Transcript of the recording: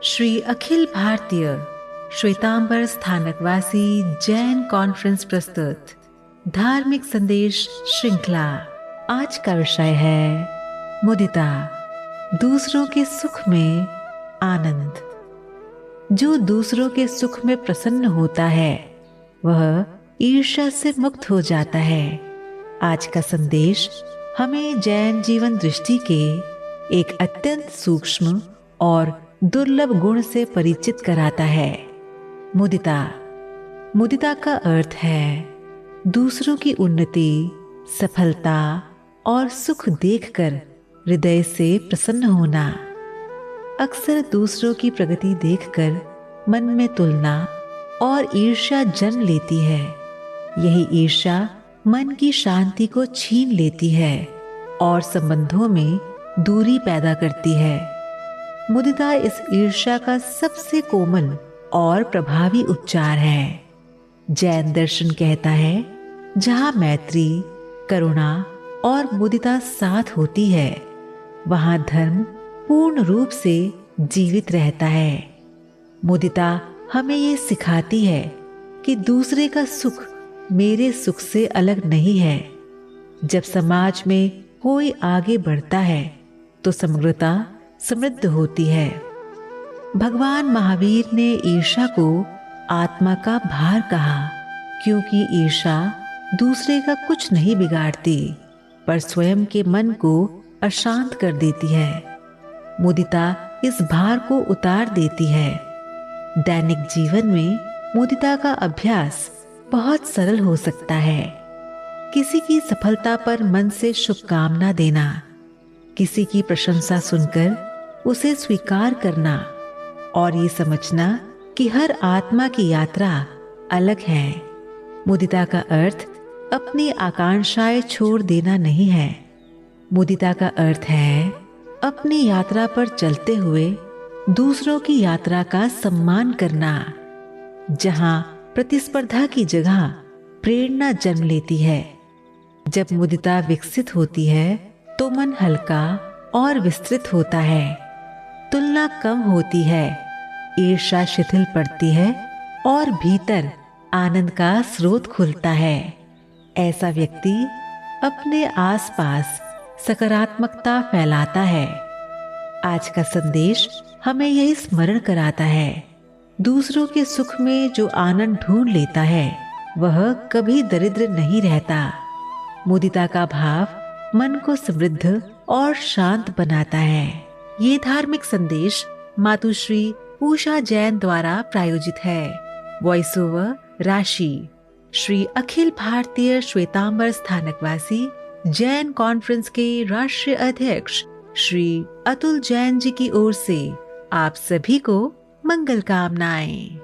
Shri Akhil Bharatiya Shvetambar Sthanakvasi Jain conference प्रस्तुत धार्मिक संदेश श्रृंखला। आज का विषय है मुदिता, दूसरों के सुख में आनंद। जो दूसरों के सुख में प्रसन्न होता है वह ईर्ष्या से मुक्त हो जाता है। आज का संदेश हमें जैन जीवन दृष्टि के एक अत्यंत सूक्ष्म और दुर्लभ गुण से परिचित कराता है। मुदिता। मुदिता का अर्थ है दूसरों की उन्नति, सफलता और सुख देखकर हृदय से प्रसन्न होना। अक्सर दूसरों की प्रगति देखकर मन में तुलना और ईर्ष्या जन्म लेती है। यही ईर्ष्या मन की शांति को छीन लेती है और संबंधों में दूरी पैदा करती है। मुदिता इस ईर्ष्या का सबसे कोमल और प्रभावी उपचार है। जैन दर्शन कहता है, जहां मैत्री, करुणा और मुदिता साथ होती है वहां धर्म पूर्ण रूप से जीवित रहता है। मुदिता हमें ये सिखाती है कि दूसरे का सुख मेरे सुख से अलग नहीं है। जब समाज में कोई आगे बढ़ता है तो समग्रता समृद्ध होती है। भगवान महावीर ने ईर्ष्या को आत्मा का भार कहा, क्योंकि ईर्ष्या दूसरे का कुछ नहीं बिगाड़ती पर स्वयं के मन को अशांत कर देती है। मुदिता इस भार को उतार देती है। दैनिक जीवन में मुदिता का अभ्यास बहुत सरल हो सकता है। किसी की सफलता पर मन से शुभकामना देना, किसी की प्रशंसा सुनकर उसे स्वीकार करना और ये समझना कि हर आत्मा की यात्रा अलग है। मुदिता का अर्थ अपनी आकांक्षाएं छोड़ देना नहीं है। मुदिता का अर्थ है अपनी यात्रा पर चलते हुए दूसरों की यात्रा का सम्मान करना। जहां प्रतिस्पर्धा की जगह प्रेरणा जन्म लेती है। जब मुदिता विकसित होती है तो मन हल्का और विस्तृत होता है। तुलना कम होती है, ईर्ष्या शिथिल पड़ती है और भीतर आनंद का स्रोत खुलता है। ऐसा व्यक्ति अपने आसपास सकारात्मकता फैलाता है। आज का संदेश हमें यही स्मरण कराता है, दूसरों के सुख में जो आनंद ढूंढ लेता है वह कभी दरिद्र नहीं रहता। मुदिता का भाव मन को समृद्ध और शांत बनाता है। ये धार्मिक संदेश मातुश्री उषा जैन द्वारा प्रायोजित है। वॉइस ओवर राशि। श्री अखिल भारतीय श्वेतांबर स्थानकवासी जैन कॉन्फ्रेंस के राष्ट्रीय अध्यक्ष श्री अतुल जैन जी की ओर से आप सभी को मंगल कामनाएं।